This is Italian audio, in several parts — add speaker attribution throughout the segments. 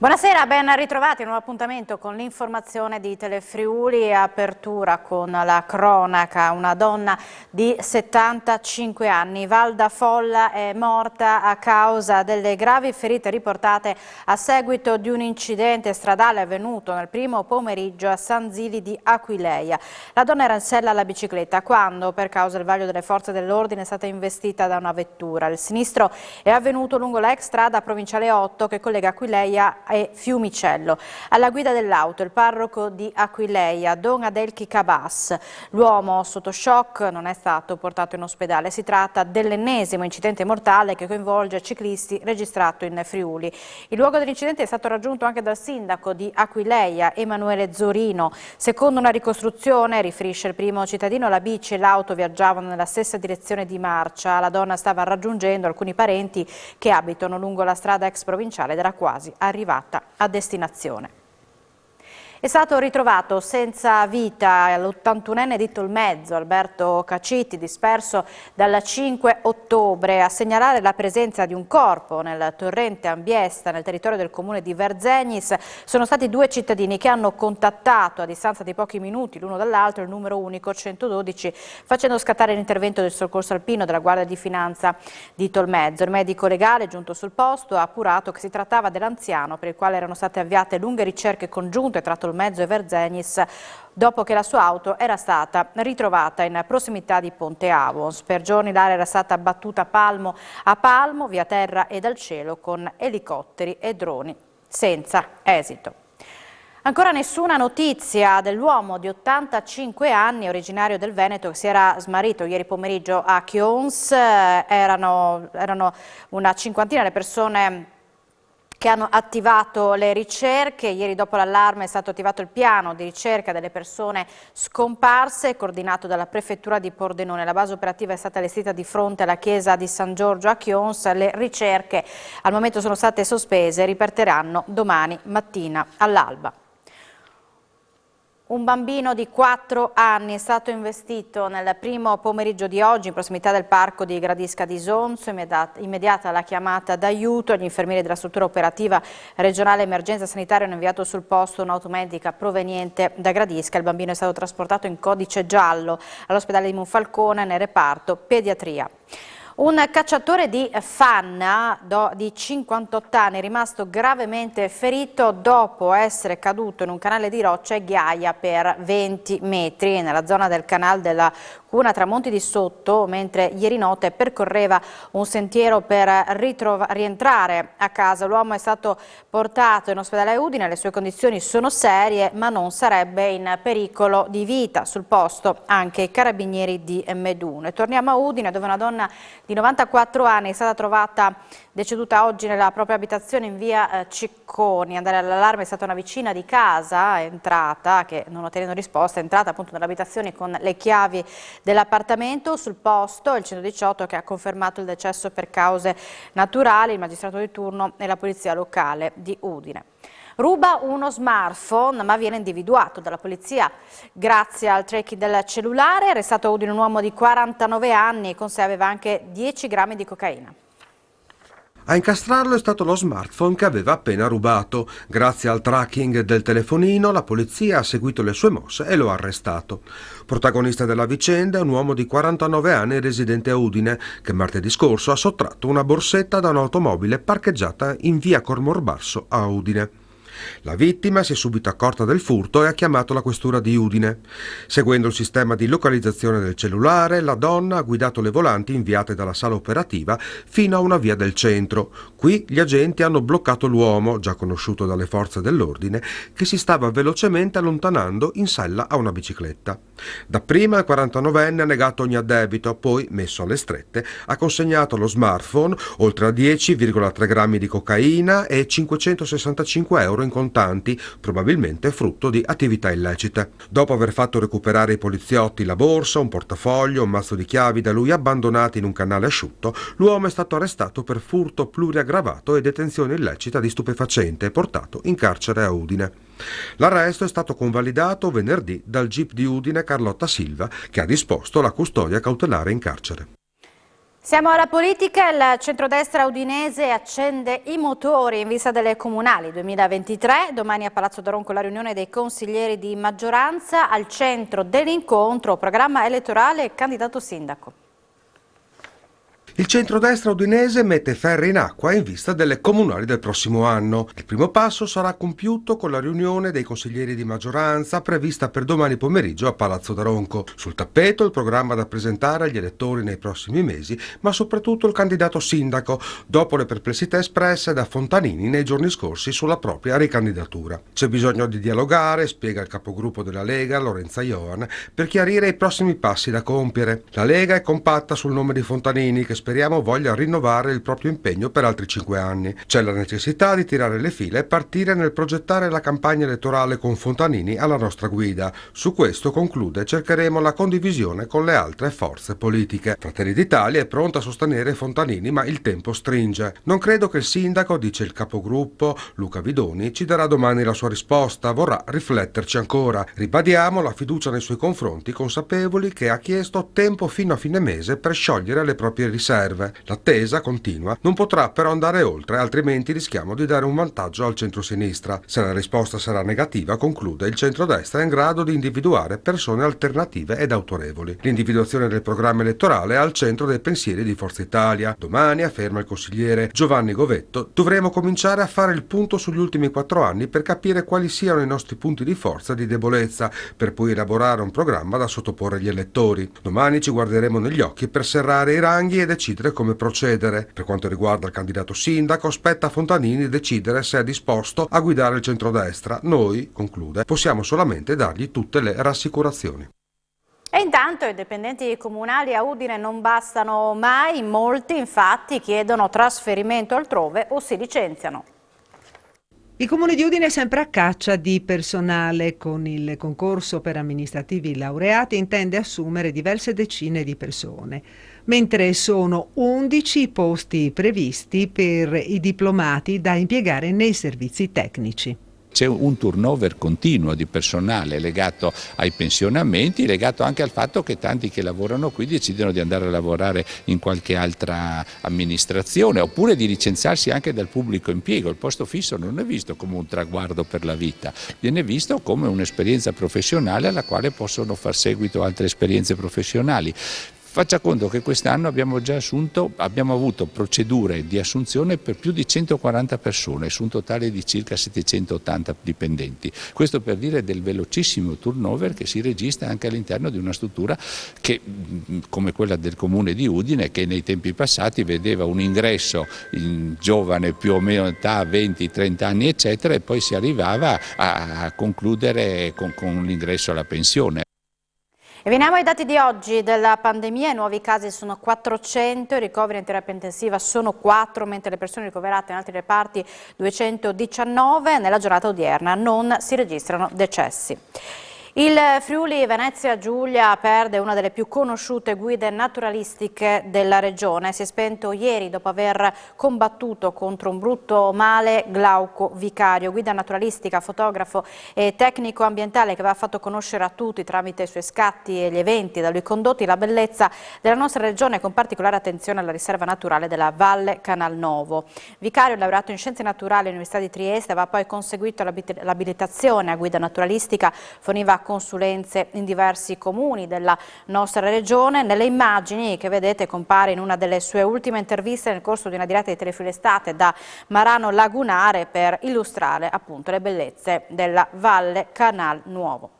Speaker 1: Buonasera, ben ritrovati in un appuntamento con l'informazione di Telefriuli. Apertura con la cronaca. Una donna di 75 anni, Valda Folla, è morta a causa delle gravi ferite riportate a seguito di un incidente stradale avvenuto nel primo pomeriggio a San Zili di Aquileia. La donna era in sella alla bicicletta quando, per causa del vaglio delle forze dell'ordine, è stata investita da una vettura. Il sinistro è avvenuto lungo la ex strada provinciale 8 che collega Aquileia e Fiumicello. Alla guida dell'auto il parroco di Aquileia, Don Adelchi Cabas. L'uomo sotto shock non è stato portato in ospedale. Si tratta dell'ennesimo incidente mortale che coinvolge ciclisti registrato in Friuli. Il luogo dell'incidente è stato raggiunto anche dal sindaco di Aquileia, Emanuele Zorino. Secondo una ricostruzione, riferisce il primo cittadino, la bici e l'auto viaggiavano nella stessa direzione di marcia. La donna stava raggiungendo alcuni parenti che abitano lungo la strada ex provinciale ed era quasi arrivata a destinazione. È stato ritrovato senza vita l'81enne di Tolmezzo, Alberto Cacitti, disperso dal 5 ottobre. A segnalare la presenza di un corpo nel torrente Ambiesta, nel territorio del comune di Verzegnis, sono stati due cittadini che hanno contattato a distanza di pochi minuti l'uno dall'altro il numero unico 112, facendo scattare l'intervento del soccorso alpino della Guardia di Finanza di Tolmezzo. Il medico legale, giunto sul posto, ha appurato che si trattava dell'anziano per il quale erano state avviate lunghe ricerche congiunte tra Tolmezzo e Verzegnis dopo che la sua auto era stata ritrovata in prossimità di Ponte Avons. Per giorni l'area era stata abbattuta palmo a palmo, via terra e dal cielo, con elicotteri e droni, senza esito. Ancora nessuna notizia dell'uomo di 85 anni, originario del Veneto, che si era smarrito ieri pomeriggio a Chions. Erano una cinquantina le persone che hanno attivato le ricerche. Ieri dopo l'allarme è stato attivato il piano di ricerca delle persone scomparse, coordinato dalla prefettura di Pordenone. La base operativa è stata allestita di fronte alla chiesa di San Giorgio a Chions. Le ricerche al momento sono state sospese e ripartiranno domani mattina all'alba. Un bambino di 4 anni è stato investito nel primo pomeriggio di oggi in prossimità del parco di Gradisca di Sonzo. Immediata la chiamata d'aiuto. Gli infermieri della struttura operativa regionale emergenza sanitaria hanno inviato sul posto un'automedica proveniente da Gradisca. Il bambino è stato trasportato in codice giallo all'ospedale di Monfalcone nel reparto pediatria. Un cacciatore di Fanna di 58 anni è rimasto gravemente ferito dopo essere caduto in un canale di roccia e ghiaia per 20 metri nella zona del canale della Cuna tra Monti di Sotto, mentre ieri notte percorreva un sentiero per rientrare a casa. L'uomo è stato portato in ospedale a Udine, le sue condizioni sono serie ma non sarebbe in pericolo di vita. Sul posto anche i carabinieri di Medune. Torniamo a Udine, dove una donna di 94 anni è stata trovata deceduta oggi nella propria abitazione in via Cicconi. Andare all'allarme è stata una vicina di casa, entrata, che non ottenendo risposta, è entrata appunto nell'abitazione con le chiavi dell'appartamento. Sul posto il 118 che ha confermato il decesso per cause naturali, il magistrato di turno e la polizia locale di Udine. Ruba uno smartphone ma viene individuato dalla polizia grazie al tracking del cellulare. Arrestato a Udine un uomo di 49 anni, con sé aveva anche 10 grammi di cocaina.
Speaker 2: A incastrarlo è stato lo smartphone che aveva appena rubato. Grazie al tracking del telefonino, la polizia ha seguito le sue mosse e lo ha arrestato. Protagonista della vicenda è un uomo di 49 anni residente a Udine, che martedì scorso ha sottratto una borsetta da un'automobile parcheggiata in via Cormorbarso a Udine. La vittima si è subito accorta del furto e ha chiamato la questura di Udine. Seguendo il sistema di localizzazione del cellulare, la donna ha guidato le volanti inviate dalla sala operativa fino a una via del centro. Qui gli agenti hanno bloccato l'uomo, già conosciuto dalle forze dell'ordine, che si stava velocemente allontanando in sella a una bicicletta. Dapprima il 49enne ha negato ogni addebito, poi, messo alle strette, ha consegnato lo smartphone, oltre a 10,3 grammi di cocaina e 565 euro in contanti, probabilmente frutto di attività illecite. Dopo aver fatto recuperare ai poliziotti la borsa, un portafoglio, un mazzo di chiavi da lui abbandonati in un canale asciutto, l'uomo è stato arrestato per furto pluriaggravato e detenzione illecita di stupefacente e portato in carcere a Udine. L'arresto è stato convalidato venerdì dal GIP di Udine Carlotta Silva, che ha disposto la custodia cautelare in carcere.
Speaker 1: Siamo alla politica, il centrodestra udinese accende i motori in vista delle comunali 2023. Domani a Palazzo Daronco la riunione dei consiglieri di maggioranza, al centro dell'incontro programma elettorale e candidato sindaco.
Speaker 2: Il centrodestra udinese mette ferri in acqua in vista delle comunali del prossimo anno. Il primo passo sarà compiuto con la riunione dei consiglieri di maggioranza prevista per domani pomeriggio a Palazzo Daronco. Sul tappeto il programma da presentare agli elettori nei prossimi mesi, ma soprattutto il candidato sindaco, dopo le perplessità espresse da Fontanini nei giorni scorsi sulla propria ricandidatura. C'è bisogno di dialogare, spiega il capogruppo della Lega, Lorenza Ioan, per chiarire i prossimi passi da compiere. La Lega è compatta sul nome di Fontanini, che speriamo voglia rinnovare il proprio impegno per altri 5 anni. C'è la necessità di tirare le fila e partire nel progettare la campagna elettorale con Fontanini alla nostra guida. Su questo, conclude, cercheremo la condivisione con le altre forze politiche. Fratelli d'Italia è pronta a sostenere Fontanini, ma il tempo stringe. Non credo che il sindaco, dice il capogruppo Luca Vidoni, ci darà domani la sua risposta, vorrà rifletterci ancora. Ribadiamo la fiducia nei suoi confronti, consapevoli che ha chiesto tempo fino a fine mese per sciogliere le proprie riserve. L'attesa continua, non potrà però andare oltre, altrimenti rischiamo di dare un vantaggio al centrosinistra. Se la risposta sarà negativa, conclude, il centrodestra è in grado di individuare persone alternative ed autorevoli. L'individuazione del programma elettorale è al centro dei pensieri di Forza Italia. Domani, afferma il consigliere Giovanni Govetto, dovremo cominciare a fare il punto sugli ultimi 4 anni per capire quali siano i nostri punti di forza e di debolezza, per poi elaborare un programma da sottoporre agli elettori. Domani ci guarderemo negli occhi per serrare i ranghi e decidere come procedere. Per quanto riguarda il candidato sindaco, spetta a Fontanini decidere se è disposto a guidare il centrodestra. Noi, conclude, possiamo solamente dargli tutte le rassicurazioni.
Speaker 1: E intanto i dipendenti comunali a Udine non bastano mai, molti infatti chiedono trasferimento altrove o si licenziano.
Speaker 3: Il Comune di Udine è sempre a caccia di personale. Con il concorso per amministrativi laureati intende assumere diverse decine di persone, mentre sono 11 i posti previsti per i diplomati da impiegare nei servizi tecnici.
Speaker 4: C'è un turnover continuo di personale legato ai pensionamenti, legato anche al fatto che tanti che lavorano qui decidono di andare a lavorare in qualche altra amministrazione oppure di licenziarsi anche dal pubblico impiego. Il posto fisso non è visto come un traguardo per la vita, viene visto come un'esperienza professionale alla quale possono far seguito altre esperienze professionali. Faccia conto che quest'anno abbiamo avuto procedure di assunzione per più di 140 persone su un totale di circa 780 dipendenti. Questo per dire del velocissimo turnover che si registra anche all'interno di una struttura che, come quella del Comune di Udine, che nei tempi passati vedeva un ingresso in giovane più o meno età 20-30 anni eccetera e poi si arrivava a concludere con l'ingresso alla pensione.
Speaker 1: E veniamo ai dati di oggi della pandemia. I nuovi casi sono 400, i ricoveri in terapia intensiva sono 4, mentre le persone ricoverate in altri reparti 219. Nella giornata odierna non si registrano decessi. Il Friuli Venezia Giulia perde una delle più conosciute guide naturalistiche della regione. Si è spento ieri dopo aver combattuto contro un brutto male. Glauco Vicario, guida naturalistica, fotografo e tecnico ambientale che aveva fatto conoscere a tutti tramite i suoi scatti e gli eventi da lui condotti la bellezza della nostra regione, con particolare attenzione alla riserva naturale della Valle Canalnovo. Vicario, laureato in Scienze Naturali all'Università di Trieste, aveva poi conseguito l'abilitazione a guida naturalistica, forniva consulenze in diversi comuni della nostra regione. Nelle immagini che vedete compare in una delle sue ultime interviste nel corso di una diretta di Telefilo Estate da Marano Lagunare per illustrare appunto le bellezze della Valle Canal Nuovo.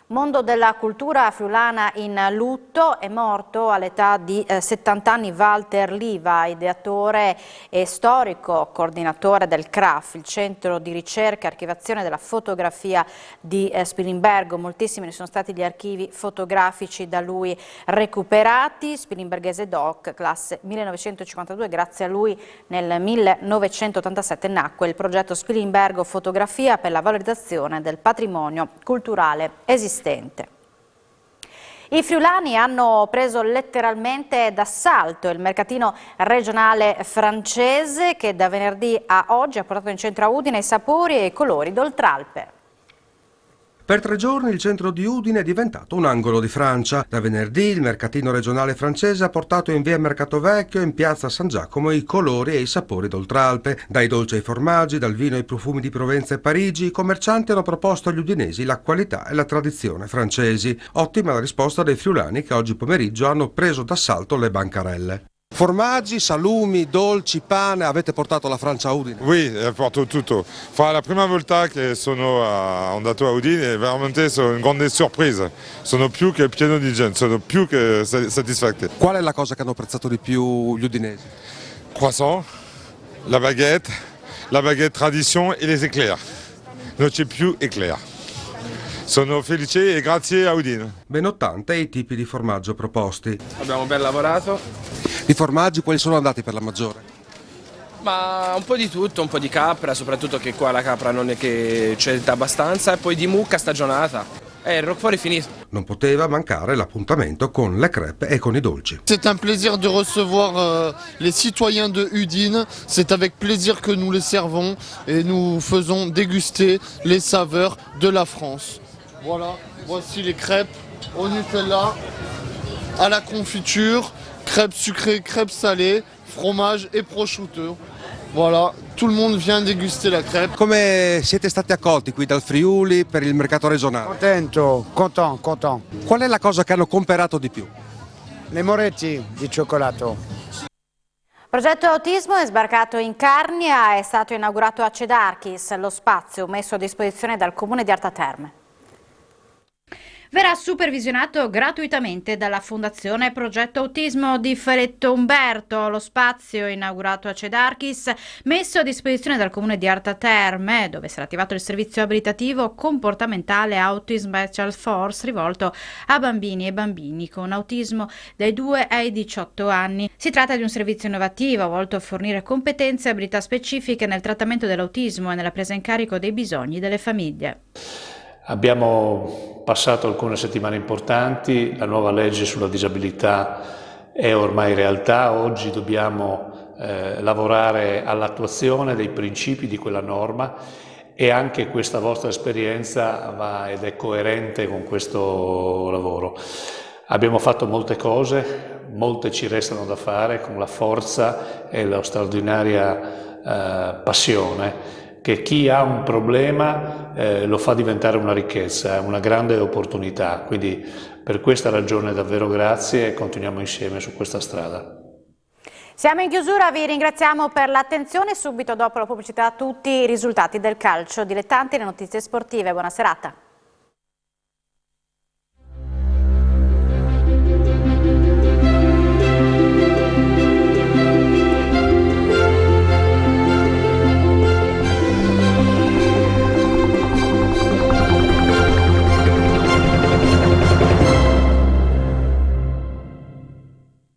Speaker 1: Mondo della cultura friulana in lutto, è morto all'età di 70 anni Walter Liva, ideatore e storico coordinatore del CRAF, il centro di ricerca e archiviazione della fotografia di Spilimbergo. Moltissimi ne sono stati gli archivi fotografici da lui recuperati. Spilimberghese doc, classe 1952, grazie a lui nel 1987 nacque il progetto Spilimbergo Fotografia per la valorizzazione del patrimonio culturale esistente. I friulani hanno preso letteralmente d'assalto il mercatino regionale francese che da venerdì a oggi ha portato in centro a Udine i sapori e i colori d'Oltralpe.
Speaker 2: Per 3 giorni il centro di Udine è diventato un angolo di Francia. Da venerdì il mercatino regionale francese ha portato in via Mercato Vecchio e in piazza San Giacomo i colori e i sapori d'Oltralpe. Dai dolci ai formaggi, dal vino ai profumi di Provenza e Parigi, i commercianti hanno proposto agli udinesi la qualità e la tradizione francesi. Ottima la risposta dei friulani che oggi pomeriggio hanno preso d'assalto le bancarelle. Formaggi, salumi, dolci, pane, avete portato la Francia a Udine?
Speaker 5: Oui, porto tutto. La prima volta che sono andato a Udine veramente sono una grande sorpresa. Sono più che pieno di gente, sono più che soddisfatti.
Speaker 2: Qual è la cosa che hanno apprezzato di più gli udinesi?
Speaker 5: Croissant, la baguette tradition e les éclairs. Non c'è più éclair. Sono felice e grazie a Udine.
Speaker 2: Ben 80 i tipi di formaggio proposti.
Speaker 6: Abbiamo ben lavorato.
Speaker 2: I formaggi quali sono andati per la maggiore?
Speaker 6: Ma un po' di tutto, un po' di capra, soprattutto che qua la capra non è che c'è abbastanza, e poi di mucca stagionata. Il Roquefort è finito.
Speaker 2: Non poteva mancare l'appuntamento con le crêpe e con i dolci.
Speaker 7: C'est un plaisir de recevoir les citoyens de Udine. C'est avec plaisir que nous les servons et nous faisons déguster les saveurs de la France. Voilà, voici les crêpes au Nutella, à la confiture, crêpes sucrées, crêpes salées, fromage et prosciutto. Voilà, tout le monde vient déguster la crêpe.
Speaker 2: Come siete stati accolti qui dal Friuli per il mercato regionale?
Speaker 8: Contento, content.
Speaker 2: Qual è la cosa che hanno comperato di più?
Speaker 8: Le moretti di cioccolato.
Speaker 1: Progetto Autismo è sbarcato in Carnia, è stato inaugurato a Cedarchis, lo spazio messo a disposizione dal Comune di Arta Terme. Verrà supervisionato gratuitamente dalla Fondazione Progetto Autismo di Feretto Umberto. Lo spazio inaugurato a Cedarchis, messo a disposizione dal Comune di Arta Terme, dove sarà attivato il servizio abilitativo comportamentale Autism Special Force rivolto a bambini e bambini con autismo dai 2 ai 18 anni. Si tratta di un servizio innovativo volto a fornire competenze e abilità specifiche nel trattamento dell'autismo e nella presa in carico dei bisogni delle famiglie.
Speaker 9: Abbiamo passato alcune settimane importanti, la nuova legge sulla disabilità è ormai realtà, oggi dobbiamo lavorare all'attuazione dei principi di quella norma e anche questa vostra esperienza va ed è coerente con questo lavoro. Abbiamo fatto molte cose, molte ci restano da fare con la forza e la straordinaria passione che chi ha un problema lo fa diventare una ricchezza, una grande opportunità. Quindi per questa ragione davvero grazie e continuiamo insieme su questa strada.
Speaker 1: Siamo in chiusura, vi ringraziamo per l'attenzione. Subito dopo la pubblicità tutti i risultati del calcio dilettanti e le notizie sportive. Buona serata.